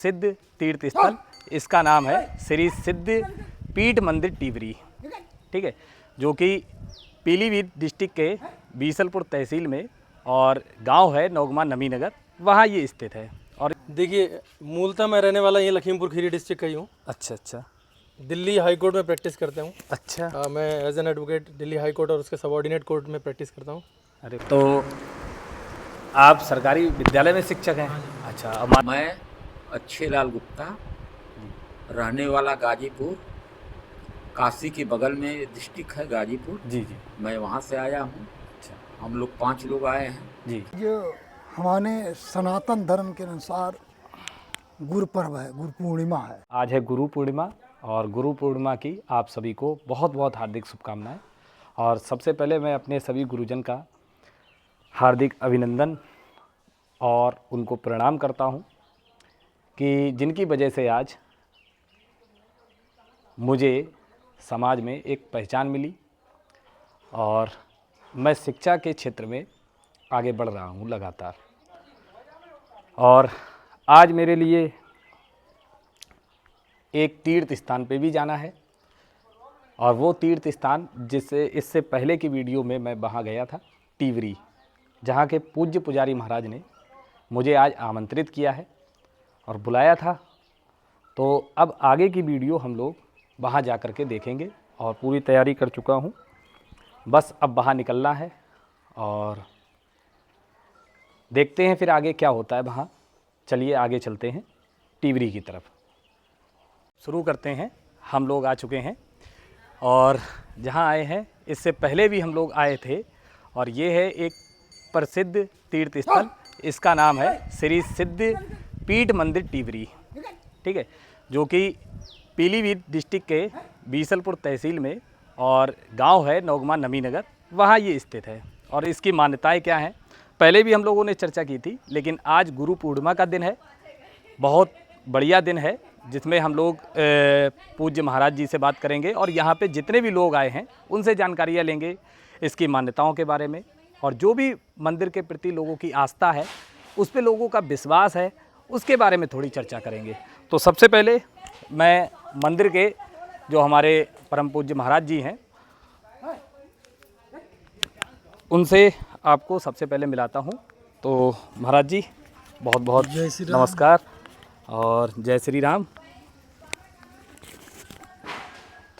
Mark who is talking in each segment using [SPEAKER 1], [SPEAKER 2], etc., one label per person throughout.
[SPEAKER 1] सिद्ध तीर्थ स्थल, इसका नाम है श्री सिद्ध पीठ मंदिर टिवरी, ठीक है, जो कि पीलीभीत डिस्ट्रिक्ट के बीसलपुर तहसील में और गांव है नौगमा नमीनगर, वहाँ ये स्थित है। और
[SPEAKER 2] देखिए, मूलतः मैं रहने वाला ये लखीमपुर खीरी डिस्ट्रिक्ट का ही हूँ।
[SPEAKER 1] अच्छा अच्छा,
[SPEAKER 2] दिल्ली हाई कोर्ट में प्रैक्टिस करता हूँ।
[SPEAKER 1] अच्छा,
[SPEAKER 2] मैं as an advocate Delhi high court और उसके सबऑर्डिनेट कोर्ट में प्रैक्टिस करता हूँ।
[SPEAKER 1] अरे तो आप सरकारी विद्यालय में शिक्षक हैं? अच्छा, अब
[SPEAKER 3] मैं अच्छेलाल गुप्ता, रहने वाला गाजीपुर, काशी के बगल में डिस्ट्रिक्ट है गाजीपुर।
[SPEAKER 1] जी जी,
[SPEAKER 3] मैं वहाँ से आया हूँ।
[SPEAKER 1] अच्छा
[SPEAKER 3] हम लोग 5 लोग आए हैं।
[SPEAKER 1] जी,
[SPEAKER 4] जो हमारे सनातन धर्म के अनुसार गुरु पर्व है, गुरु पूर्णिमा है।
[SPEAKER 1] आज है गुरु पूर्णिमा और गुरु पूर्णिमा की आप सभी को बहुत बहुत हार्दिक शुभकामनाएं। और सबसे पहले मैं अपने सभी गुरुजन का हार्दिक अभिनंदन और उनको प्रणाम करता हूं कि जिनकी वजह से आज मुझे समाज में एक पहचान मिली और मैं शिक्षा के क्षेत्र में आगे बढ़ रहा हूं लगातार। और आज मेरे लिए एक तीर्थ स्थान पे भी जाना है, और वो तीर्थ स्थान जिससे इससे पहले की वीडियो में मैं वहाँ गया था, टिवरी, जहाँ के पूज्य पुजारी महाराज ने मुझे आज आमंत्रित किया है और बुलाया था। तो अब आगे की वीडियो हम लोग वहाँ जा कर के देखेंगे और पूरी तैयारी कर चुका हूँ, बस अब वहाँ निकलना है और देखते हैं फिर आगे क्या होता है वहाँ। चलिए आगे चलते हैं टिवरी की तरफ, शुरू करते हैं। हम लोग आ चुके हैं और जहाँ आए हैं इससे पहले भी हम लोग आए थे, और ये है एक प्रसिद्ध तीर्थ स्थल, इसका नाम है श्री सिद्ध पीठ मंदिर टिवरी, ठीक है, जो कि पीलीभीत डिस्ट्रिक्ट के बीसलपुर तहसील में और गांव है नौगमा नमीनगर, वहाँ ये स्थित है। और इसकी मान्यताएं क्या हैं पहले भी हम लोगों ने चर्चा की थी, लेकिन आज गुरु पूर्णिमा का दिन है, बहुत बढ़िया दिन है, जिसमें हम लोग पूज्य महाराज जी से बात करेंगे और यहाँ पे जितने भी लोग आए हैं उनसे जानकारियाँ लेंगे इसकी मान्यताओं के बारे में, और जो भी मंदिर के प्रति लोगों की आस्था है, उस पे लोगों का विश्वास है, उसके बारे में थोड़ी चर्चा करेंगे। तो सबसे पहले मैं मंदिर के जो हमारे परम पूज्य महाराज जी हैं उनसे आपको सबसे पहले मिलाता हूँ। तो महाराज जी बहुत बहुत नमस्कार और जय श्री राम।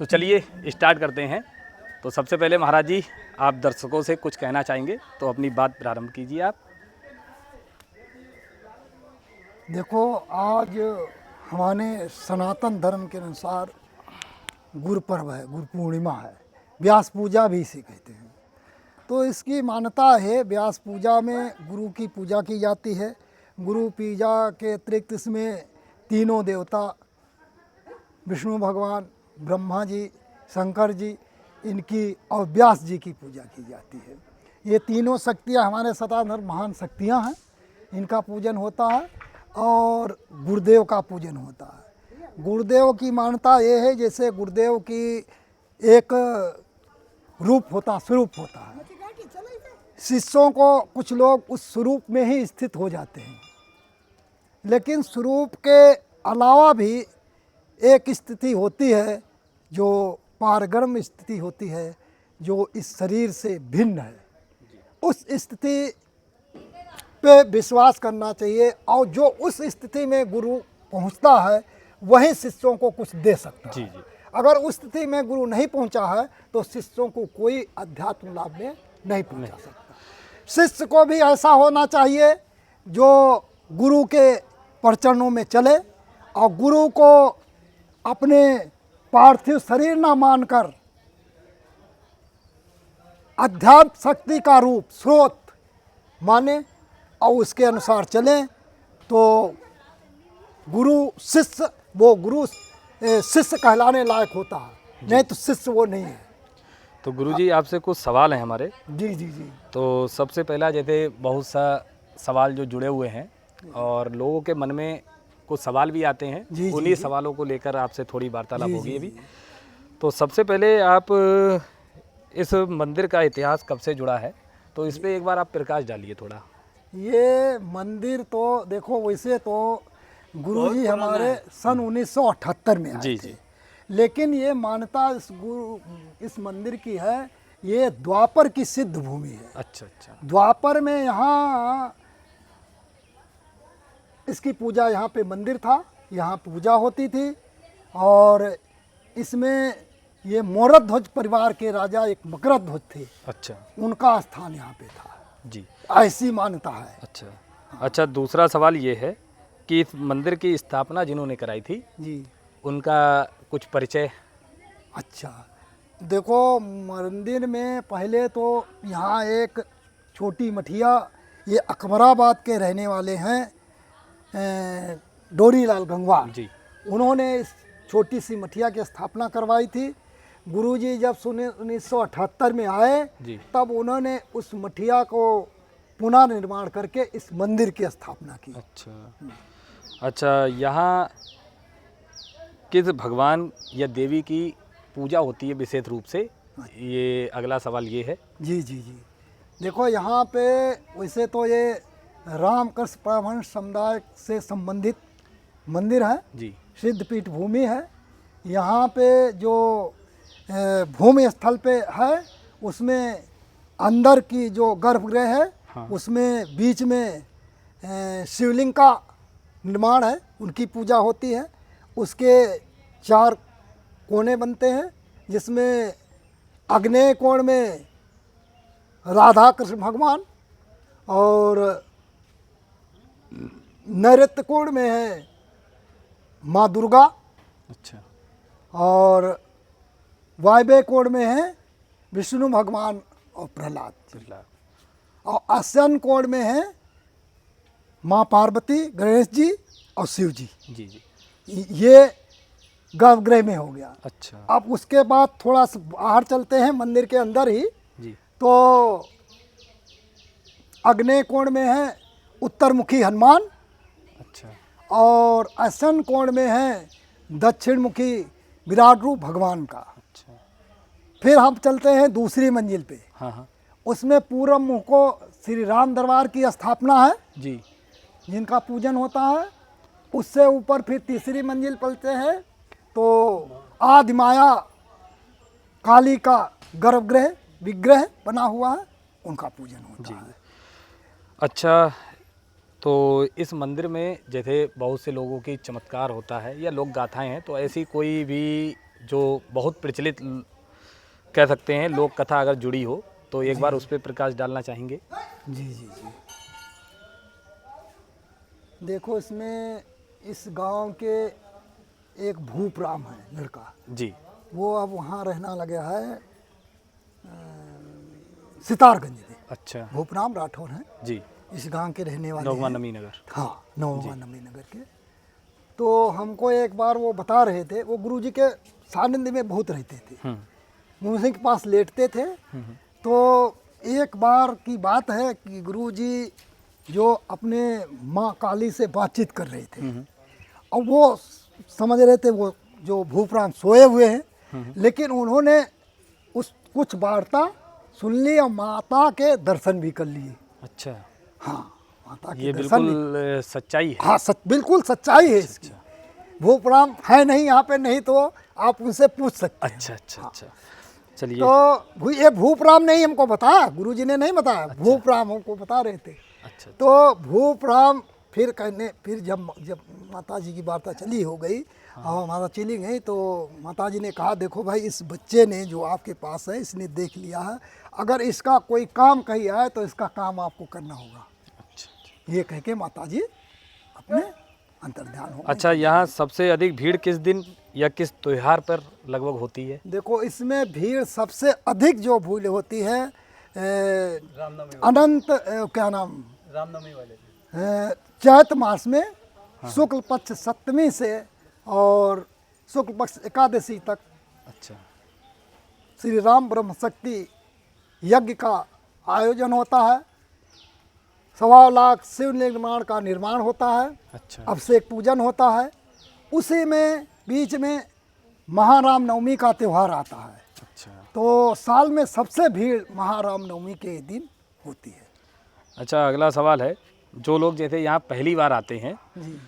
[SPEAKER 1] तो चलिए स्टार्ट करते हैं। तो सबसे पहले महाराज जी आप दर्शकों से कुछ कहना चाहेंगे तो अपनी बात प्रारंभ कीजिए आप।
[SPEAKER 4] देखो, आज हमारे सनातन धर्म के अनुसार गुरु पर्व है, गुरु पूर्णिमा है, व्यास पूजा भी इसे कहते हैं। तो इसकी मान्यता है, व्यास पूजा में गुरु की पूजा की जाती है। गुरु पूजा के अतिरिक्त इसमें तीनों देवता, विष्णु भगवान, ब्रह्मा जी, शंकर जी, इनकी और व्यास जी की पूजा की जाती है। ये तीनों शक्तियाँ हमारे सनातन धर्म महान शक्तियाँ हैं, इनका पूजन होता है। और गुरुदेव का पूजन होता है। गुरुदेव की मान्यता ये है, जैसे गुरुदेव की एक रूप होता, स्वरूप होता है, शिष्यों को कुछ लोग उस स्वरूप में ही स्थित हो जाते हैं, लेकिन स्वरूप के अलावा भी एक स्थिति होती है जो पारगर्म स्थिति होती है, जो इस शरीर से भिन्न है। उस स्थिति पे विश्वास करना चाहिए, और जो उस स्थिति में गुरु पहुंचता है वही शिष्यों को कुछ दे सकता है।
[SPEAKER 1] जी जी।
[SPEAKER 4] अगर उस स्थिति में गुरु नहीं पहुंचा है तो शिष्यों को कोई अध्यात्म लाभ में नहीं पहुंचा सकता। शिष्य को भी ऐसा होना चाहिए जो गुरु के प्रचरणों में चले और गुरु को अपने पार्थिव शरीर ना मानकर अध्यात्म शक्ति का रूप, स्रोत माने और उसके अनुसार चलें, तो गुरु शिष्य, वो गुरु शिष्य कहलाने लायक होता है, नहीं तो शिष्य वो नहीं है।
[SPEAKER 1] तो गुरुजी आपसे कुछ सवाल हैं हमारे।
[SPEAKER 4] जी जी जी।
[SPEAKER 1] तो सबसे पहला, जैसे बहुत सा सवाल जो जुड़े हुए हैं और लोगों के मन में कुछ सवाल भी आते हैं,
[SPEAKER 4] जी,
[SPEAKER 1] उन्हीं
[SPEAKER 4] जी।
[SPEAKER 1] सवालों को लेकर आपसे थोड़ी वार्तालाप
[SPEAKER 4] जी,
[SPEAKER 1] होगी
[SPEAKER 4] जी,
[SPEAKER 1] अभी। तो सबसे पहले आप इस मंदिर का इतिहास कब से जुड़ा है, तो इस पर एक बार आप प्रकाश डालिए थोड़ा।
[SPEAKER 4] ये मंदिर तो देखो, वैसे तो गुरुजी हमारे सन 1978 में आए
[SPEAKER 1] जी,
[SPEAKER 4] थे।
[SPEAKER 1] जी।
[SPEAKER 4] लेकिन ये मान्यता इस मंदिर की है, ये द्वापर की सिद्ध भूमि है।
[SPEAKER 1] अच्छा अच्छा।
[SPEAKER 4] द्वापर में यहाँ इसकी पूजा, यहाँ पे मंदिर था, यहाँ पूजा होती थी। और इसमें ये मोरध्वज परिवार के राजा एक मकरध्वज थे,
[SPEAKER 1] अच्छा
[SPEAKER 4] उनका स्थान यहाँ पे था,
[SPEAKER 1] जी।
[SPEAKER 4] ऐसी मान्यता है।
[SPEAKER 1] अच्छा अच्छा, दूसरा सवाल ये है कि इस मंदिर की स्थापना जिन्होंने कराई थी
[SPEAKER 4] जी।
[SPEAKER 1] उनका कुछ परिचय।
[SPEAKER 4] अच्छा, देखो मंदिर में पहले तो यहाँ एक छोटी मठिया, ये अकबराबाद के रहने वाले हैं डोरीलाल गंगवार
[SPEAKER 1] जी।
[SPEAKER 4] उन्होंने इस छोटी सी मठिया की स्थापना करवाई थी। गुरुजी जब 1978 में आए
[SPEAKER 1] जी।
[SPEAKER 4] तब उन्होंने उस मठिया को पुनः निर्माण करके इस मंदिर की स्थापना की।
[SPEAKER 1] अच्छा अच्छा, यहाँ किस भगवान या देवी की पूजा होती है विशेष रूप से, ये अगला सवाल ये है।
[SPEAKER 4] जी जी जी, देखो यहाँ पे वैसे तो ये रामकृष्ण परमहंस समुदाय से संबंधित मंदिर है,
[SPEAKER 1] जी
[SPEAKER 4] सिद्धपीठ भूमि है। यहाँ पे जो भूमि स्थल पे है उसमें अंदर की जो गर्भगृह है,
[SPEAKER 1] हाँ।
[SPEAKER 4] उसमें बीच में शिवलिंग का निर्माण है, उनकी पूजा होती है। उसके 4 कोने बनते हैं, जिसमें आग्नेय कोण में राधा कृष्ण भगवान और नैऋत्य कोण में है माँ दुर्गा
[SPEAKER 1] अच्छा
[SPEAKER 4] और वायव्य कोण में है विष्णु भगवान और प्रहलाद, और आसन कोण में है माँ पार्वती, गणेश जी और शिव जी।
[SPEAKER 1] जी जी।
[SPEAKER 4] ये गर्भगृह में हो गया।
[SPEAKER 1] अच्छा
[SPEAKER 4] अब उसके बाद थोड़ा सा बाहर चलते हैं मंदिर के अंदर ही,
[SPEAKER 1] जी।
[SPEAKER 4] तो आग्नेय कोण में है उत्तरमुखी हनुमान
[SPEAKER 1] अच्छा
[SPEAKER 4] और आसन कोण में है दक्षिणमुखी विराट रूप भगवान का।
[SPEAKER 1] अच्छा।
[SPEAKER 4] फिर हम चलते हैं दूसरी मंजिल पे,
[SPEAKER 1] हाँ हाँ
[SPEAKER 4] उसमें पूर्व मुख को श्री राम दरबार की स्थापना है,
[SPEAKER 1] जी।
[SPEAKER 4] जिनका पूजन होता है। उससे ऊपर फिर तीसरी मंजिल पलते हैं तो आदिमाया काली का गर्भगृह विग्रह बना हुआ है, उनका पूजन होता है।
[SPEAKER 1] अच्छा, तो इस मंदिर में जैसे बहुत से लोगों की चमत्कार होता है या लोक गाथाएं हैं, तो ऐसी कोई भी जो बहुत प्रचलित कह सकते हैं लोक कथा अगर जुड़ी हो तो एक बार उस पर प्रकाश डालना चाहेंगे।
[SPEAKER 4] जी जी जी, देखो इसमें इस गांव के एक भूपराम है लड़का,
[SPEAKER 1] जी।
[SPEAKER 4] वो अब वहाँ रहना लगा है सितारगंज में।
[SPEAKER 1] अच्छा
[SPEAKER 4] भूपराम राठौर हैं,
[SPEAKER 1] जी।
[SPEAKER 4] इस गांव के रहने वाले
[SPEAKER 1] नौवा
[SPEAKER 4] हैं।
[SPEAKER 1] नमी नगर।
[SPEAKER 4] हाँ, नौवा नमी नगर के। तो हमको एक बार वो बता रहे थे, वो गुरुजी के सानिध्य में बहुत रहते थे, मुंशी के पास लेटते थे। तो एक बार की बात है कि गुरुजी जो अपने माँ काली से बातचीत कर रहे थे, और वो समझ रहे थे वो जो भूपराम सोए हुए हैं, लेकिन उन्होंने उस कुछ वार्ता सुन ली और माता के दर्शन भी कर लिए।
[SPEAKER 1] अच्छा,
[SPEAKER 4] हाँ, माता के
[SPEAKER 1] ये
[SPEAKER 4] दर्शन भी।
[SPEAKER 1] बिल्कुल सच्चाई है।
[SPEAKER 4] हाँ, बिल्कुल सच्चाई है इसकी। भूपराम है नहीं यहाँ पे, नहीं तो आप उनसे पूछ सकते हैं।
[SPEAKER 1] अच्छा अच्छा अच्छा, चलिए।
[SPEAKER 4] तो ये भूपराम नहीं हमको बताया, गुरुजी ने नहीं बताया। भूपराम हमको बता रहे थे।
[SPEAKER 1] अच्छा
[SPEAKER 4] तो भूपराम फिर जब माता जी की वार्ता चली हो गई, और माता चली गई, तो माता जी ने कहा देखो भाई, इस बच्चे ने जो आपके पास है इसने देख लिया है, अगर इसका कोई काम कहीं आए तो इसका काम आपको करना होगा।
[SPEAKER 1] अच्छा
[SPEAKER 4] ये कह के माता जी अपने अंतर्ध्यान हो गए।
[SPEAKER 1] अच्छा, यहाँ सबसे अधिक भीड़ किस दिन या किस त्योहार पर लगभग होती है?
[SPEAKER 4] देखो इसमें भीड़ सबसे अधिक जो भीड़ होती है अनंत क्या नाम
[SPEAKER 2] रामनवमी वाले
[SPEAKER 4] चैत मास में शुक्ल पक्ष सप्तमी से और शुक्ल पक्ष एकादशी तक
[SPEAKER 1] अच्छा
[SPEAKER 4] श्री राम ब्रह्म शक्ति यज्ञ का आयोजन होता है। 1.25 लाख शिव निर्माण का निर्माण होता है,
[SPEAKER 1] अच्छा
[SPEAKER 4] अभिषेक पूजन होता है। उसी में बीच में महाराम नवमी का त्यौहार आता है।
[SPEAKER 1] अच्छा
[SPEAKER 4] तो साल में सबसे भीड़ महाराम नवमी के दिन होती है।
[SPEAKER 1] अच्छा, अगला सवाल है, जो लोग जैसे यहाँ पहली बार आते हैं
[SPEAKER 4] जी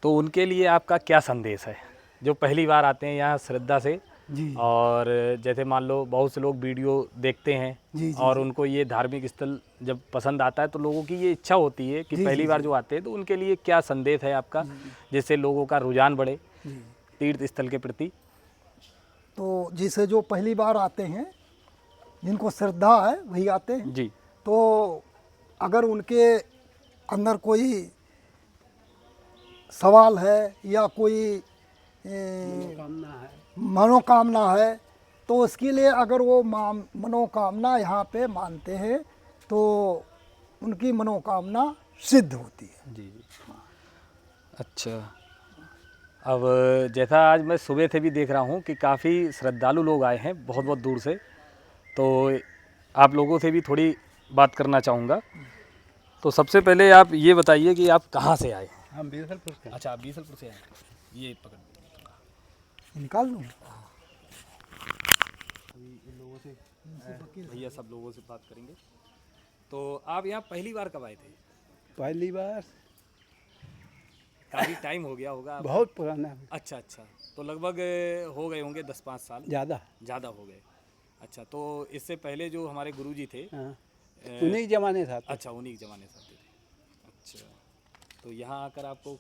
[SPEAKER 1] तो उनके लिए आपका क्या संदेश है, जो पहली बार आते हैं यहाँ श्रद्धा से?
[SPEAKER 4] जी
[SPEAKER 1] और जैसे मान लो बहुत से लोग वीडियो देखते हैं
[SPEAKER 4] जी जी
[SPEAKER 1] और उनको ये धार्मिक स्थल जब पसंद आता है तो लोगों की ये इच्छा होती है कि
[SPEAKER 4] जी,
[SPEAKER 1] पहली
[SPEAKER 4] जी,
[SPEAKER 1] बार जो आते हैं तो उनके लिए क्या संदेश है आपका, जिससे लोगों का रुझान बढ़े
[SPEAKER 4] जी।
[SPEAKER 1] तीर्थ स्थल के प्रति?
[SPEAKER 4] तो जिसे जो पहली बार आते हैं, जिनको श्रद्धा है वही आते हैं।
[SPEAKER 1] जी
[SPEAKER 4] तो अगर उनके अंदर कोई सवाल है या कोई मनोकामना है, तो उसके लिए अगर वो मनोकामना यहाँ पे मानते हैं तो उनकी मनोकामना सिद्ध होती है।
[SPEAKER 1] जी अच्छा। अब जैसा आज मैं सुबह से भी देख रहा हूँ कि काफ़ी श्रद्धालु लोग आए हैं बहुत बहुत दूर से, तो आप लोगों से भी थोड़ी बात करना चाहूँगा। तो सबसे पहले आप ये बताइए कि आप कहाँ से आए हैं?
[SPEAKER 2] हम बीसलपुर से।
[SPEAKER 1] अच्छा, आप बीसलपुर से आए हैं। ये पकड़ लीजिए थोड़ा।
[SPEAKER 4] निकाल लूँ?
[SPEAKER 1] भैया सब लोगों से बात करेंगे। तो आप यहाँ पहली बार कब आए थे?
[SPEAKER 5] पहली बार
[SPEAKER 1] काफ़ी टाइम हो गया होगा आपको?
[SPEAKER 5] बहुत पुराना है,
[SPEAKER 1] अच्छा अच्छा, तो लगभग हो गए होंगे 10-5 साल,
[SPEAKER 5] ज़्यादा।
[SPEAKER 1] ज़्यादा हो गए। अच्छा, तो इससे पहले जो हमारे गुरुजी थे,
[SPEAKER 5] हाँ, उन्हीं के ज़माने था।
[SPEAKER 1] अच्छा उन्हीं के ज़माने से आते थे। अच्छा, तो यहाँ आकर आपको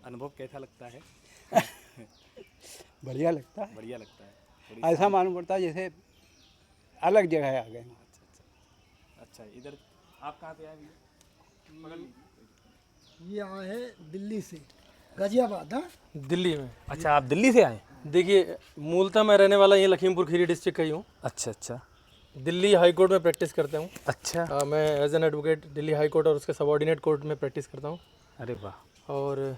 [SPEAKER 1] अनुभव कैसा लगता है?
[SPEAKER 5] बढ़िया लगता है।
[SPEAKER 1] बढ़िया लगता है? थोड़ी
[SPEAKER 5] ऐसा मालूम पड़ता है जैसे अलग जगह आ गए।
[SPEAKER 1] अच्छा अच्छा अच्छा। इधर आप कहाँ से आए भैया?
[SPEAKER 4] ये आए हैं दिल्ली से, गाजियाबाद। हाँ,
[SPEAKER 2] दिल्ली में।
[SPEAKER 1] अच्छा, आप दिल्ली से आए?
[SPEAKER 2] देखिए, मूलतः मैं रहने वाला ये लखीमपुर खीरी डिस्ट्रिक्ट का ही हूँ।
[SPEAKER 1] अच्छा अच्छा
[SPEAKER 2] दिल्ली हाई कोर्ट में प्रैक्टिस करता हूँ।
[SPEAKER 1] अच्छा।
[SPEAKER 2] मैं as an advocate Delhi high court और उसके सबऑर्डिनेट कोर्ट में प्रैक्टिस करता हूँ।
[SPEAKER 1] अरे वाह।
[SPEAKER 2] और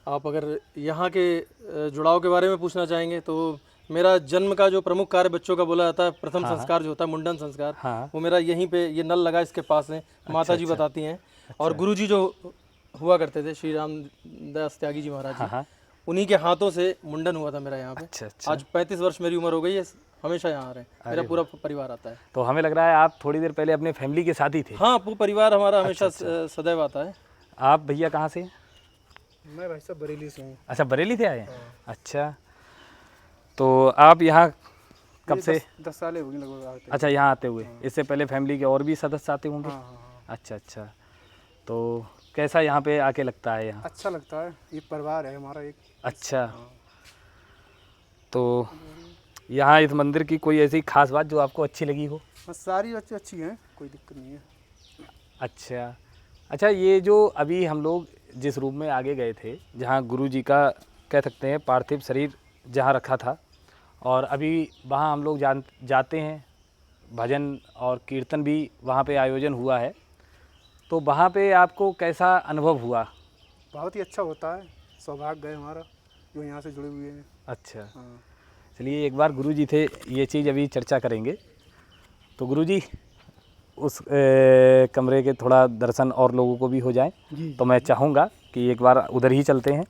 [SPEAKER 2] आप अगर यहाँ के जुड़ाव के बारे में पूछना चाहेंगे तो मेरा जन्म का जो प्रमुख कार्य बच्चों का बोला जाता है, प्रथम संस्कार जो होता है मुंडन संस्कार,
[SPEAKER 1] हाँ।
[SPEAKER 2] वो मेरा यहीं पे, ये नल लगा इसके पास है, माता जी बताती हैं। और गुरुजी जो हुआ करते थे, श्री रामदास त्यागी जी महाराज जी,
[SPEAKER 1] हाँ।
[SPEAKER 2] उन्हीं के हाथों से मुंडन हुआ था मेरा यहाँ पे।
[SPEAKER 1] अच्छा अच्छा।
[SPEAKER 2] आज 35 वर्ष मेरी उम्र हो गई है, हमेशा यहाँ आ रहे हैं, मेरा पूरा परिवार आता है।
[SPEAKER 1] तो हमें लग रहा है आप थोड़ी देर पहले अपने फैमिली के साथ ही थे?
[SPEAKER 2] हाँ, पूरा परिवार हमारा हमेशा सदैव आता है।
[SPEAKER 1] आप भैया कहाँ से हैं?
[SPEAKER 5] मैं भाई साहब बरेली से हूँ।
[SPEAKER 1] अच्छा, बरेली से आए हैं? अच्छा, तो आप यहाँ कब से?
[SPEAKER 5] 10 साल हो गए लगभग आते।
[SPEAKER 1] अच्छा, यहाँ आते हुए। इससे पहले फैमिली के और भी सदस्य आते होंगे?
[SPEAKER 5] हाँ।
[SPEAKER 1] अच्छा अच्छा। तो कैसा यहाँ पे आके लगता है यहाँ?
[SPEAKER 5] अच्छा लगता है, ये परिवार है हमारा एक।
[SPEAKER 1] अच्छा, तो यहाँ इस मंदिर की कोई ऐसी खास बात जो आपको अच्छी लगी हो?
[SPEAKER 5] बस सारी अच्छी हैं, कोई दिक्कत नहीं है।
[SPEAKER 1] अच्छा अच्छा। ये जो अभी हम लोग जिस रूम में आगे गए थे, जहाँ गुरुजी का कह सकते हैं पार्थिव शरीर जहाँ रखा था, और अभी वहाँ हम लोग जाते हैं, भजन और कीर्तन भी वहाँ पे आयोजन हुआ है, तो वहाँ पे आपको कैसा अनुभव हुआ?
[SPEAKER 5] बहुत ही अच्छा होता है, सौभाग्य है हमारा जो यहाँ से जुड़े हुए हैं।
[SPEAKER 1] अच्छा,
[SPEAKER 5] हाँ।
[SPEAKER 1] चलिए एक बार गुरुजी थे ये चीज़ अभी चर्चा करेंगे। तो गुरुजी उस कमरे के थोड़ा दर्शन और लोगों को भी हो जाए, तो मैं चाहूँगा कि एक बार उधर ही चलते हैं।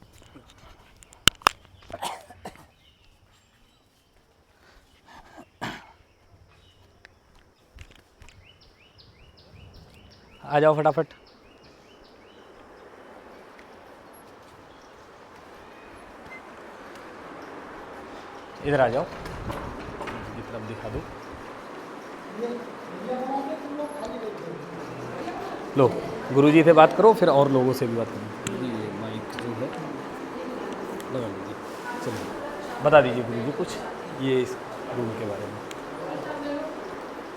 [SPEAKER 1] आ जाओ फटाफट। इधर आ जाओ, की तरफ दिखा दो। लो, गुरुजी से बात करो, फिर और लोगों से भी बात करो। ये माइक जो है लगा लीजिए। चलिए बता दीजिए गुरुजी कुछ ये इस रूम के बारे में।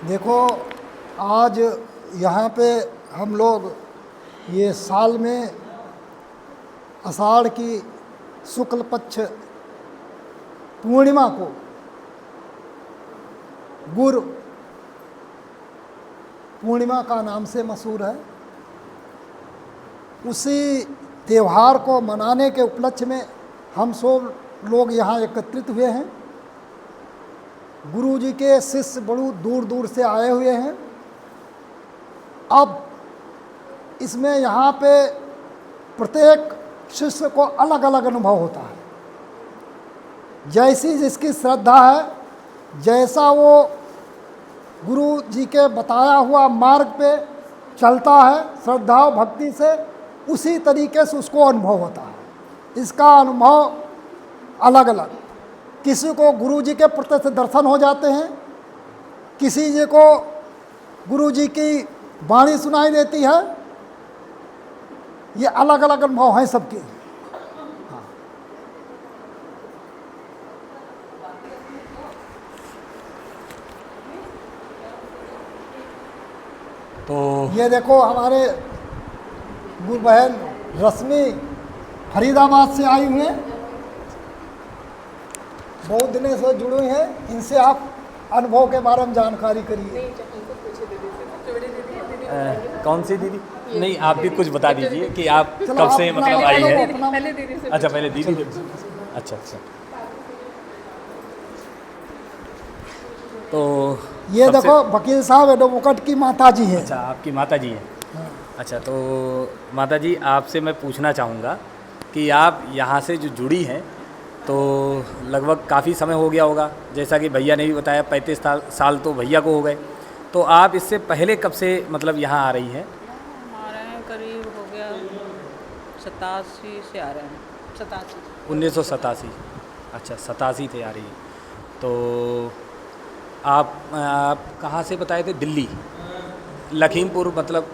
[SPEAKER 4] देखो, आज यहाँ पे हम लोग ये साल में आषाढ़ की शुक्ल पक्ष पूर्णिमा को गुरु पूर्णिमा का नाम से मशहूर है, उसी त्यौहार को मनाने के उपलक्ष्य में हम सब लोग यहाँ एकत्रित हुए हैं। गुरु जी के शिष्य बड़ू दूर दूर से आए हुए हैं। अब इसमें यहाँ पे प्रत्येक शिष्य को अलग अलग अनुभव होता है, जैसी जिसकी श्रद्धा है, जैसा वो गुरु जी के बताया हुआ मार्ग पे चलता है श्रद्धा और भक्ति से, उसी तरीके से उसको अनुभव होता है। इसका अनुभव अलग अलग, किसी को गुरु जी के प्रत्यक्ष दर्शन हो जाते हैं, किसी जी को गुरु जी की वाणी सुनाई देती है, ये अलग अलग अनुभव हैं सबके।
[SPEAKER 1] तो
[SPEAKER 4] ये देखो हमारे गुरु बहन रश्मि फरीदाबाद से आई हुई हैं, बहुत दिनों से जुड़ी हुई हैं, इनसे आप अनुभव के बारे में जानकारी करिए।
[SPEAKER 1] कौन सी दीदी? नहीं, आप भी कुछ बता दीजिए कि आप
[SPEAKER 4] चलो,
[SPEAKER 1] कब से
[SPEAKER 4] आप
[SPEAKER 1] मतलब
[SPEAKER 4] अपना-
[SPEAKER 1] आई
[SPEAKER 4] अपना-
[SPEAKER 1] है।
[SPEAKER 4] अपना-
[SPEAKER 1] अच्छा, पहले दीदी से। अच्छा अच्छा। तो
[SPEAKER 4] ये
[SPEAKER 1] सबसे-
[SPEAKER 4] देखो वकील साहब एडवोकेट की माता जी हैं।
[SPEAKER 1] अच्छा, आपकी माता जी हैं। अच्छा, तो माता जी आपसे मैं पूछना चाहूँगा कि आप यहाँ से जो जुड़ी हैं तो लगभग काफ़ी समय हो गया होगा, जैसा कि भैया ने भी बताया 35 साल तो भैया को हो गए। तो आप इससे पहले कब से मतलब यहाँ आ रही हैं?
[SPEAKER 6] हमारे करीब हो गया 87 से आ रहे हैं, 87।
[SPEAKER 1] 1987। अच्छा, 87 थे आ रही है। तो आप कहाँ से बताए थे? दिल्ली, लखीमपुर, मतलब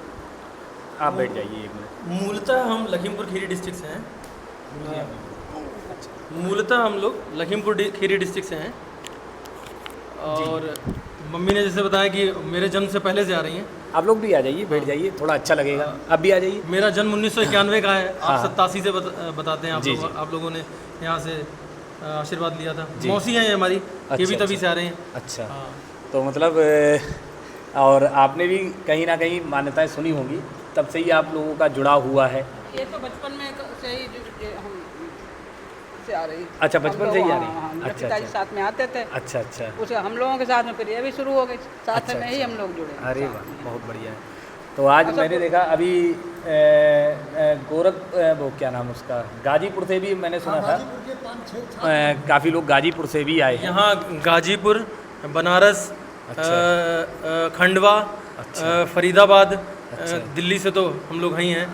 [SPEAKER 1] आप बैठ जाइए एक मिनट।
[SPEAKER 2] मूलतः हम लखीमपुर खीरी डिस्ट्रिक्ट से हैं। मूलतः हम लोग लखीमपुर खीरी डिस्ट्रिक्ट से हैं, और मम्मी ने जैसे बताया कि मेरे जन्म से पहले से आ रही हैं।
[SPEAKER 1] आप लोग भी आ जाइए, बैठ जाइए, थोड़ा अच्छा लगेगा। आप भी आ जाइए।
[SPEAKER 2] मेरा जन्म 1991 का है,
[SPEAKER 1] हाँ।
[SPEAKER 2] आप 87 से बताते हैं।
[SPEAKER 1] जी,
[SPEAKER 2] आप लोगों ने यहाँ से आशीर्वाद लिया था।
[SPEAKER 1] जी।
[SPEAKER 2] मौसी हैं ये हमारी, ये भी
[SPEAKER 1] अच्छा,
[SPEAKER 2] तभी से आ रहे हैं।
[SPEAKER 1] अच्छा,
[SPEAKER 2] हाँ।
[SPEAKER 1] तो मतलब और आपने भी कहीं ना कहीं मान्यताएं सुनी होंगी, तब से ही आप लोगों का जुड़ाव हुआ है।
[SPEAKER 6] ये तो बचपन में से ही हम से आ रही।
[SPEAKER 1] अच्छा, बचपन से ही आ रही।
[SPEAKER 6] मेरे
[SPEAKER 1] अच्छा,
[SPEAKER 6] पिताजी
[SPEAKER 1] अच्छा।
[SPEAKER 6] साथ में आते थे,
[SPEAKER 1] अच्छा अच्छा।
[SPEAKER 6] उसे हम लोगों के साथ में फिर ये भी शुरू हो गई, साथ
[SPEAKER 1] अच्छा,
[SPEAKER 6] में ही
[SPEAKER 1] अच्छा।
[SPEAKER 6] हम लोग जुड़े।
[SPEAKER 1] अरे वाह, बहुत बढ़िया है। तो आज
[SPEAKER 6] अच्छा,
[SPEAKER 1] मैंने देखा अभी वो क्या नाम उसका, गाजीपुर से भी मैंने सुना था, काफ़ी लोग गाजीपुर से भी आए हैं।
[SPEAKER 2] यहाँ गाजीपुर, बनारस, खंडवा, फरीदाबाद, दिल्ली से तो हम लोग ही हैं,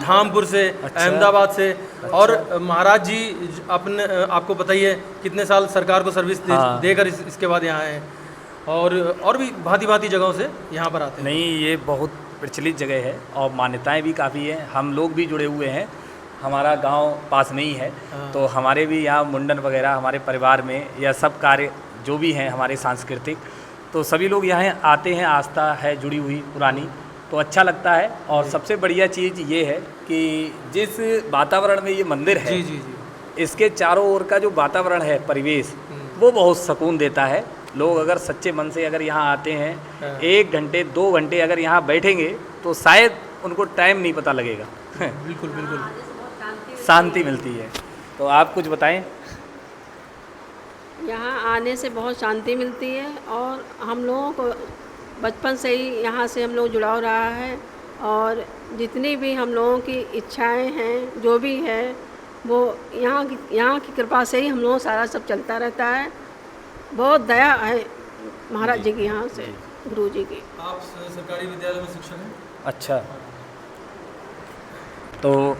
[SPEAKER 2] धामपुर से, अहमदाबाद से, और महाराज जी अपने आपको पता ही है कितने साल सरकार को सर्विस
[SPEAKER 1] हाँ।
[SPEAKER 2] देकर इसके बाद यहाँ आए हैं, और भी भांति भांति जगहों से यहाँ पर आते हैं।
[SPEAKER 1] नहीं, ये बहुत प्रचलित जगह है और मान्यताएं भी काफ़ी हैं। हम लोग भी जुड़े हुए हैं, हमारा गांव पास नहीं है, तो हमारे भी यहाँ मुंडन वगैरह हमारे परिवार में या सब कार्य जो भी हैं हमारे सांस्कृतिक, तो सभी लोग यहाँ आते हैं, आस्था है जुड़ी हुई पुरानी, तो अच्छा लगता है। और सबसे बढ़िया चीज़ ये है कि जिस वातावरण में ये मंदिर है,
[SPEAKER 2] जी जी जी।
[SPEAKER 1] इसके चारों ओर का जो वातावरण है, परिवेश, वो बहुत सुकून देता है। लोग अगर सच्चे मन से अगर यहाँ आते हैं, 1 घंटे 2 घंटे अगर यहाँ बैठेंगे तो शायद उनको टाइम नहीं पता लगेगा।
[SPEAKER 2] बिल्कुल बिल्कुल।
[SPEAKER 1] शांति मिलती है। तो आप कुछ बताएं।
[SPEAKER 7] यहाँ आने से बहुत शांति मिलती है, और हम लोगों को बचपन से ही यहाँ से हम लोग जुड़ाव रहा है, और जितनी भी हम लोगों की इच्छाएं हैं, जो भी है, वो यहाँ की कृपा से ही हम लोगों सारा सब चलता रहता है। बहुत दया है महाराज जी की, यहाँ से गुरु जी की।
[SPEAKER 2] आप सरकारी विद्यालय में शिक्षक हैं?
[SPEAKER 1] अच्छा, तो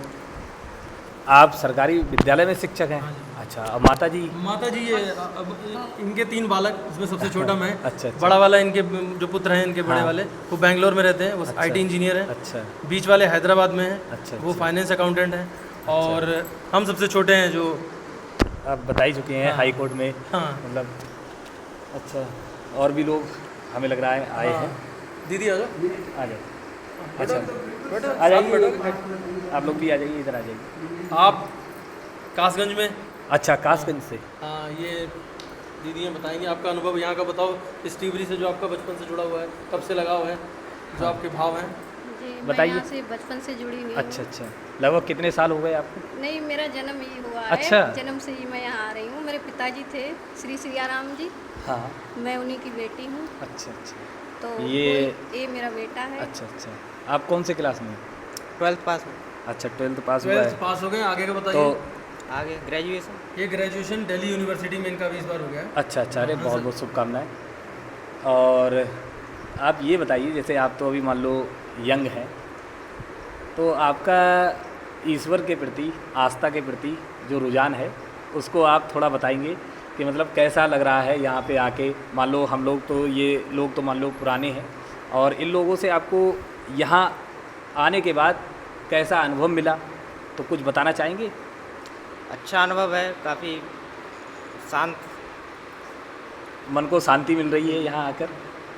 [SPEAKER 1] आप सरकारी विद्यालय में शिक्षक हैं? अच्छा, और माता जी?
[SPEAKER 2] माता जी ये अब इनके 3 बालक, इसमें सबसे छोटा मैं।
[SPEAKER 1] अच्छा, अच्छा।
[SPEAKER 2] बड़ा वाला इनके जो पुत्र हैं, इनके बड़े
[SPEAKER 1] हाँ।
[SPEAKER 2] वाले, वो बेंगलोर में रहते हैं, वो
[SPEAKER 1] अच्छा।
[SPEAKER 2] आईटी इंजीनियर हैं।
[SPEAKER 1] अच्छा
[SPEAKER 2] बीच वाले हैदराबाद में हैं,
[SPEAKER 1] अच्छा,
[SPEAKER 2] वो
[SPEAKER 1] अच्छा।
[SPEAKER 2] फाइनेंस अकाउंटेंट हैं, और हम सबसे छोटे हैं जो
[SPEAKER 1] आप बता ही चुके हैं,
[SPEAKER 2] हाँ।
[SPEAKER 1] हाई कोर्ट में
[SPEAKER 2] हाँ।
[SPEAKER 1] मतलब। अच्छा, और भी लोग हमें लग रहा है आए हैं।
[SPEAKER 2] दीदी आ जाओ।
[SPEAKER 1] आ जाओ। अच्छा, आ जाइए, आप लोग भी आ जाइए, इधर आ जाइए।
[SPEAKER 2] आप कासगंज में?
[SPEAKER 1] अच्छा, कासगंज से।
[SPEAKER 2] हाँ, ये दीदी बताएंगे आपका अनुभव यहाँ का। बताओ, इस टिवरी से जो आपका बचपन से जुड़ा हुआ है, कब से लगाव है, जो आपके भाव हैं?
[SPEAKER 7] जी, मैं
[SPEAKER 1] बताइए।
[SPEAKER 7] यहाँ से बचपन से जुड़ी हुई हूँ।
[SPEAKER 1] अच्छा अच्छा, लगभग कितने साल हो गए आपको?
[SPEAKER 7] नहीं, मेरा जन्म ही हुआ
[SPEAKER 1] अच्छा।
[SPEAKER 7] है, जन्म से ही मैं यहाँ आ रही हूँ। मेरे पिताजी थे श्री सियाराम जी,
[SPEAKER 1] हाँ।
[SPEAKER 7] मैं उन्हीं की बेटी हूँ।
[SPEAKER 1] अच्छा अच्छा।
[SPEAKER 7] तो
[SPEAKER 1] ये
[SPEAKER 7] मेरा बेटा है।
[SPEAKER 1] अच्छा अच्छा, आप कौन से क्लास में?
[SPEAKER 8] 12th पास हो।
[SPEAKER 1] अच्छा, 12th पास हुआ
[SPEAKER 2] 12th
[SPEAKER 1] है।
[SPEAKER 2] पास हो गए, आगे का
[SPEAKER 1] तो
[SPEAKER 2] बताइए।
[SPEAKER 8] आगे ग्रेजुएशन।
[SPEAKER 2] ये ग्रेजुएशन दिल्ली यूनिवर्सिटी में इनका भी इस बार हो गया है।
[SPEAKER 1] अच्छा अच्छा, अरे
[SPEAKER 2] हाँ,
[SPEAKER 1] बहुत
[SPEAKER 2] सर।
[SPEAKER 1] बहुत शुभकामनाएं। और आप ये बताइए, जैसे आप तो अभी मान लो यंग हैं, तो आपका ईश्वर के प्रति, आस्था के प्रति जो रुझान है उसको आप थोड़ा बताएंगे कि मतलब कैसा लग रहा है यहाँ पे आके। मान लो हम लोग तो, ये लोग तो मान लो पुराने हैं, और इन लोगों से आपको यहाँ आने के बाद कैसा अनुभव मिला, तो कुछ बताना चाहेंगे?
[SPEAKER 8] अच्छा अनुभव है, काफ़ी शांत।
[SPEAKER 1] मन को शांति मिल रही है यहाँ आकर।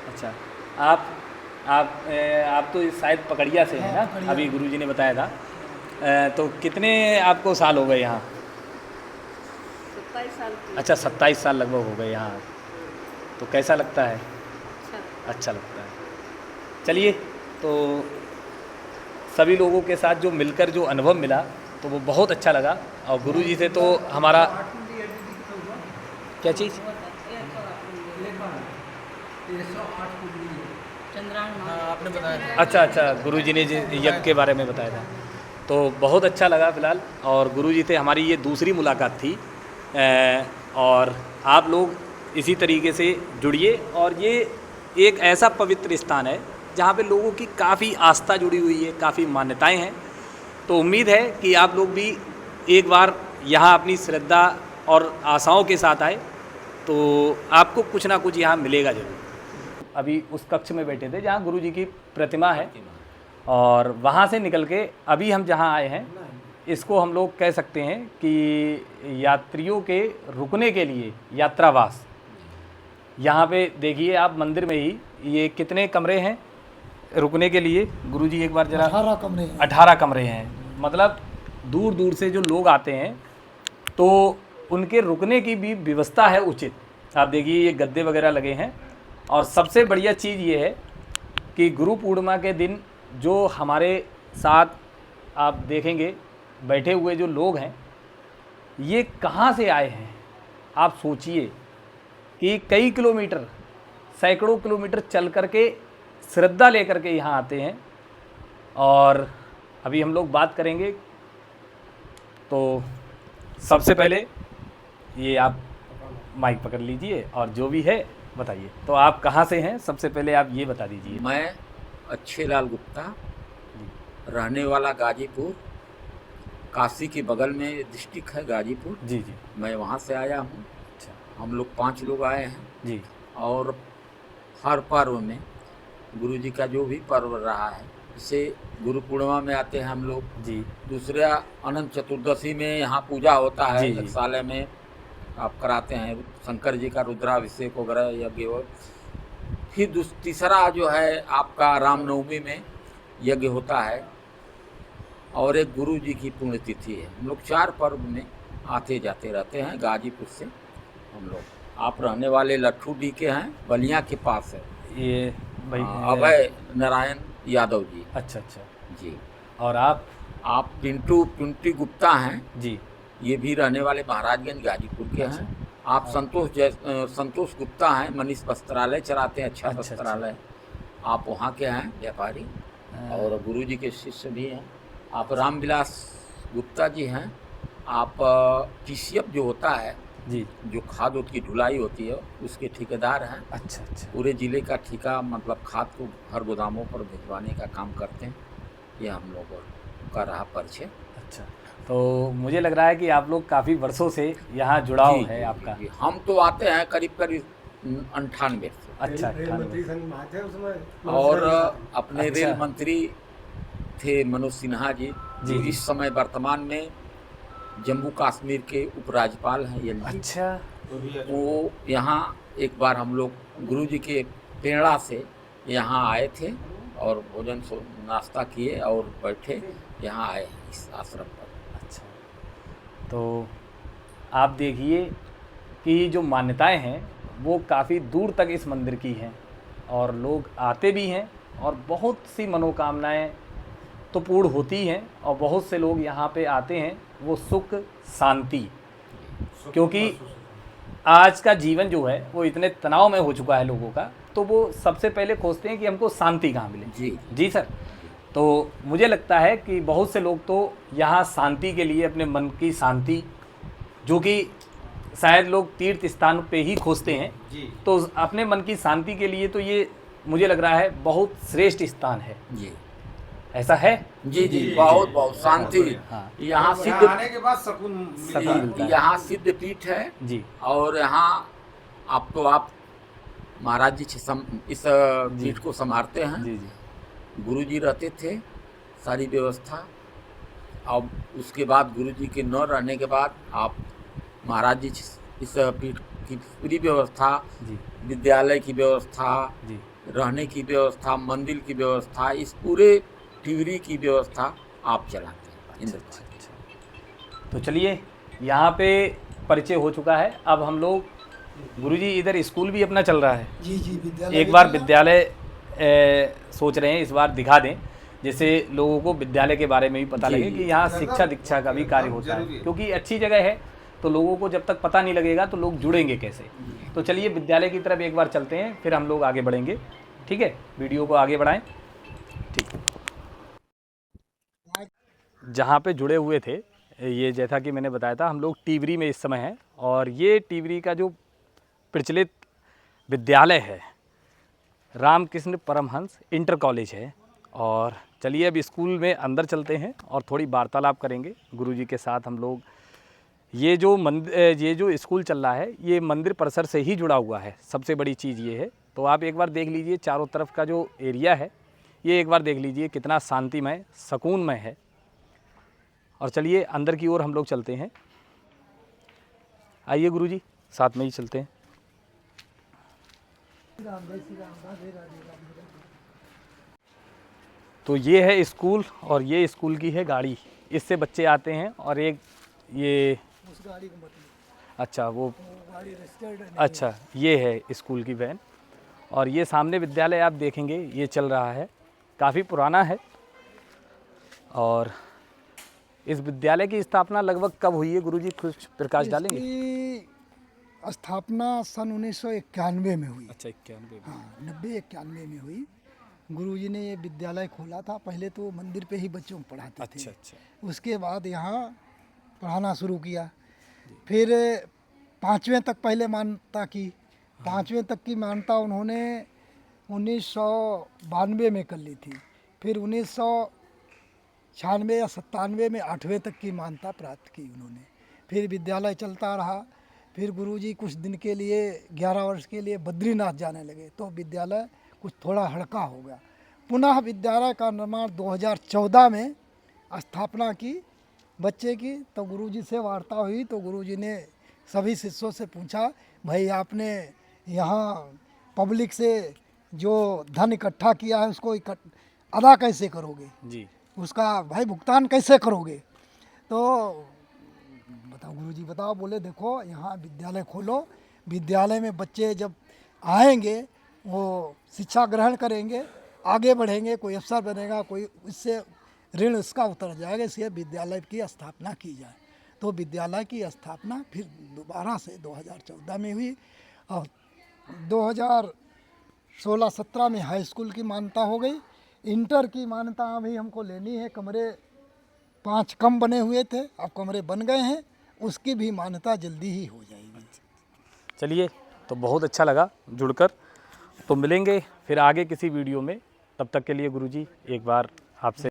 [SPEAKER 1] अच्छा, आप तो शायद पकड़िया से हैं ना, अभी गुरुजी ने बताया था। तो कितने आपको साल हो गए यहाँ?
[SPEAKER 7] 27 साल की।
[SPEAKER 1] अच्छा, 27 साल लगभग हो गए यहाँ। तो कैसा लगता है? अच्छा लगता है। चलिए, तो सभी लोगों के साथ जो मिलकर जो अनुभव मिला तो वो बहुत अच्छा लगा। और गुरुजी से तो हमारा क्या चीज़?
[SPEAKER 2] आपने बताया।
[SPEAKER 1] अच्छा, गुरुजी ने यज्ञ के बारे में बताया था, तो बहुत अच्छा लगा फ़िलहाल। और गुरुजी से हमारी ये दूसरी मुलाकात थी। और आप लोग इसी तरीके से जुड़िए। और ये एक ऐसा पवित्र स्थान है जहाँ पे लोगों की काफ़ी आस्था जुड़ी हुई है, काफ़ी मान्यताएं हैं। तो उम्मीद है कि आप लोग भी एक बार यहाँ अपनी श्रद्धा और आशाओं के साथ आए तो आपको कुछ ना कुछ यहाँ मिलेगा ज़रूर। अभी उस कक्ष में बैठे थे जहाँ गुरुजी की प्रतिमा है, और वहाँ से निकल के अभी हम जहाँ आए हैं, इसको हम लोग कह सकते हैं कि यात्रियों के रुकने के लिए यात्रावास। यहाँ पे देखिए आप मंदिर में ही ये कितने कमरे हैं रुकने के लिए? गुरुजी एक बार जरा।
[SPEAKER 4] 18 कमरे हैं।
[SPEAKER 1] 18 कमरे हैं। मतलब दूर दूर से जो लोग आते हैं तो उनके रुकने की भी व्यवस्था है उचित। आप देखिए ये गद्दे वगैरह लगे हैं। और सबसे बढ़िया चीज़ ये है कि गुरु पूर्णिमा के दिन जो हमारे साथ आप देखेंगे बैठे हुए जो लोग हैं, ये कहाँ से आए हैं? आप सोचिए कि कई किलोमीटर, सैकड़ों किलोमीटर चल करके श्रद्धा लेकर के यहाँ आते हैं। और अभी हम लोग बात करेंगे। तो सबसे पहले ये आप माइक पकड़ लीजिए और जो भी है बताइए। तो आप कहाँ से हैं, सबसे पहले आप ये बता दीजिए।
[SPEAKER 3] मैं अच्छेलाल गुप्ता, रहने वाला गाजीपुर, काशी के बगल में डिस्ट्रिक्ट है गाजीपुर।
[SPEAKER 1] जी।
[SPEAKER 3] मैं वहाँ से आया हूँ।
[SPEAKER 1] अच्छा।
[SPEAKER 3] हम लोग 5 लोग आए हैं
[SPEAKER 1] जी।
[SPEAKER 3] और हर पर्व में गुरुजी का जो भी पर्व रहा है, जैसे गुरु पूर्णिमा में आते हैं हम लोग
[SPEAKER 1] जी।
[SPEAKER 3] दूसरा अनंत चतुर्दशी में यहाँ पूजा होता है,
[SPEAKER 1] जी।
[SPEAKER 3] यज्ञशाला में आप कराते हैं शंकर जी का रुद्राभिषेक वगैरह यज्ञ हो। फिर तीसरा जो है आपका रामनवमी में यज्ञ होता है, और एक गुरु जी की पुण्यतिथि है। हम लोग 4 पर्व में आते जाते रहते हैं गाजीपुर से हम लोग। आप रहने वाले लट्ठू डी के हैं, बलिया के पास है।
[SPEAKER 1] ये भाई
[SPEAKER 3] अभय नारायण यादव जी।
[SPEAKER 1] अच्छा
[SPEAKER 3] जी।
[SPEAKER 1] और आप
[SPEAKER 3] पिंटू गुप्ता हैं
[SPEAKER 1] जी।
[SPEAKER 3] ये भी रहने वाले महाराजगंज गाजीपुर के हैं। आप संतोष गुप्ता हैं, मनीष वस्त्रालय चलाते हैं, अच्छा वस्त्रालय। आप वहाँ के हैं व्यापारी और गुरुजी के शिष्य भी हैं। आप रामविलास गुप्ता जी हैं। आप TCF जो होता है
[SPEAKER 1] जी,
[SPEAKER 3] जो खाद की ढुलाई होती है उसके ठेकेदार हैं।
[SPEAKER 1] अच्छा।
[SPEAKER 3] पूरे ज़िले का ठेका मतलब खाद को हर गोदामों पर भिजवाने का काम करते हैं। यह हम लोगों का रहा परिचय।
[SPEAKER 1] अच्छा, तो मुझे लग रहा है कि आप लोग काफ़ी वर्षों से यहाँ जुड़ाव है आपका।
[SPEAKER 3] जी। हम तो आते हैं करीब 98 से।
[SPEAKER 1] अच्छा,
[SPEAKER 3] और अपने
[SPEAKER 1] अच्छा।
[SPEAKER 3] रेल मंत्री थे मनोज सिन्हा जी,
[SPEAKER 1] जी,
[SPEAKER 3] जो
[SPEAKER 1] जी।
[SPEAKER 3] इस समय वर्तमान में जम्मू कश्मीर के उपराज्यपाल हैं। ये
[SPEAKER 1] अच्छा।
[SPEAKER 3] वो यहाँ एक बार हम लोग गुरुजी के प्रेरणा से यहाँ आए थे और भोजन नाश्ता किए और बैठे यहाँ आए इस आश्रम पर।
[SPEAKER 1] अच्छा, तो आप देखिए कि जो मान्यताएं हैं वो काफ़ी दूर तक इस मंदिर की हैं, और लोग आते भी हैं, और बहुत सी मनोकामनाएं तो पूर्ण होती हैं। और बहुत से लोग यहाँ पे आते हैं वो सुख शांति, क्योंकि आज का जीवन जो है वो इतने तनाव में हो चुका है लोगों का, तो वो सबसे पहले खोजते हैं कि हमको शांति कहाँ मिले। जी सर। तो मुझे लगता है कि बहुत से लोग तो यहाँ शांति के लिए, अपने मन की शांति, जो कि शायद लोग तीर्थ स्थान पे ही खोजते हैं, तो अपने मन की शांति के लिए तो ये मुझे लग रहा है बहुत श्रेष्ठ स्थान है।
[SPEAKER 3] जी।
[SPEAKER 1] ऐसा है?
[SPEAKER 3] जी जी, बहुत बहुत शांति।
[SPEAKER 1] हाँ।
[SPEAKER 3] यहाँ सिद्ध
[SPEAKER 5] के बाद सकून
[SPEAKER 1] मिलता है।
[SPEAKER 3] यहाँ सिद्ध पीठ है
[SPEAKER 1] जी
[SPEAKER 3] और यहाँ आप महाराज जी इस पीठ को संभालते हैं।
[SPEAKER 1] जी जी।
[SPEAKER 3] गुरु जी रहते थे, सारी व्यवस्था। अब उसके बाद गुरु जी के न रहने के बाद आप महाराज जी इस पीठ की पूरी व्यवस्था,
[SPEAKER 1] जी
[SPEAKER 3] विद्यालय की व्यवस्था,
[SPEAKER 1] जी।
[SPEAKER 3] रहने की व्यवस्था, मंदिर की व्यवस्था, इस पूरे टिहरी की व्यवस्था आप चलाते हैं। इंद्र
[SPEAKER 1] अच्छा अच्छा। तो चलिए, यहाँ पे परिचय हो चुका है। अब हम लोग गुरुजी इधर स्कूल भी अपना चल रहा है।
[SPEAKER 4] जी जी, विद्यालय
[SPEAKER 1] एक बार विद्यालय सोच रहे हैं इस बार दिखा दें, जिससे लोगों को विद्यालय के बारे में भी पता लगे कि यहाँ शिक्षा दीक्षा का भी कार्य होता है, क्योंकि अच्छी जगह है। तो लोगों को जब तक पता नहीं लगेगा तो लोग जुड़ेंगे कैसे। तो चलिए विद्यालय की तरफ एक बार चलते हैं, फिर हम लोग आगे बढ़ेंगे। ठीक है, वीडियो को आगे बढ़ाएं। ठीक। जहाँ पे जुड़े हुए थे, ये जैसा कि मैंने बताया था, हम लोग टिवरी में इस समय हैं और ये टिवरी का जो प्रचलित विद्यालय है रामकृष्ण परमहंस इंटर कॉलेज है। और चलिए अब स्कूल में अंदर चलते हैं और थोड़ी वार्तालाप करेंगे गुरुजी के साथ हम लोग। ये जो स्कूल चल रहा है ये मंदिर परिसर से ही जुड़ा हुआ है, सबसे बड़ी चीज़ ये है। तो आप एक बार देख लीजिए चारों तरफ का जो एरिया है, ये एक बार देख लीजिए कितना शांतिमय सुकूनमय है। और चलिए अंदर की ओर हम लोग चलते हैं। आइए गुरुजी, साथ में ही चलते हैं। तो ये है स्कूल और ये स्कूल की है गाड़ी, इससे बच्चे आते हैं। और एक ये
[SPEAKER 4] उस गाड़ी को मतलब
[SPEAKER 1] अच्छा वो
[SPEAKER 4] गाड़ी रजिस्टर्ड है।
[SPEAKER 1] अच्छा ये है स्कूल की वैन। और ये सामने विद्यालय आप देखेंगे ये चल रहा है, काफ़ी पुराना है। और इस विद्यालय की स्थापना लगभग कब हुई है गुरुजी, कुछ प्रकाश डालेंगे?
[SPEAKER 4] इसकी स्थापना सन 1991 में हुई।
[SPEAKER 1] अच्छा 91 में।
[SPEAKER 4] हाँ, 90-91 में हुई। गुरुजी ने ये विद्यालय खोला था। पहले तो मंदिर पे ही बच्चों को पढ़ाते थे।
[SPEAKER 1] अच्छा अच्छा।
[SPEAKER 4] उसके बाद यहाँ पढ़ाना शुरू किया। फिर 5वें तक पहले मान्यता की। 5वें तक की मान्यता उन्होंने 1992 में कर ली थी। फिर 1996 या 97 में 8वें तक की मान्यता प्राप्त की उन्होंने। फिर विद्यालय चलता रहा। फिर गुरुजी कुछ दिन के लिए 11 वर्ष के लिए बद्रीनाथ जाने लगे, तो विद्यालय कुछ थोड़ा हड़का हो गया। पुनः विद्यालय का निर्माण 2014 में स्थापना की बच्चे की। तो गुरुजी से वार्ता हुई तो गुरुजी ने सभी शिष्यों से पूछा, भाई आपने यहाँ पब्लिक से जो धन इकट्ठा किया है उसको अदा कैसे करोगे
[SPEAKER 1] जी,
[SPEAKER 4] उसका भाई भुगतान कैसे करोगे? तो बताओ गुरुजी बताओ। बोले देखो यहाँ विद्यालय खोलो, विद्यालय में बच्चे जब आएंगे वो शिक्षा ग्रहण करेंगे, आगे बढ़ेंगे, कोई अफसर बनेगा, कोई इससे ऋण इसका उतर जाएगा, इसलिए विद्यालय की स्थापना की जाए। तो विद्यालय की स्थापना फिर दोबारा से 2014 में हुई। और 2016-17 में हाई स्कूल की मान्यता हो गई। इंटर की मान्यता अभी हमको लेनी है। कमरे 5 कम बने हुए थे, अब कमरे बन गए हैं, उसकी भी मान्यता जल्दी ही हो जाएगी।
[SPEAKER 1] चलिए तो बहुत अच्छा लगा जुड़कर। तो मिलेंगे फिर आगे किसी वीडियो में, तब तक के लिए गुरुजी एक बार आपसे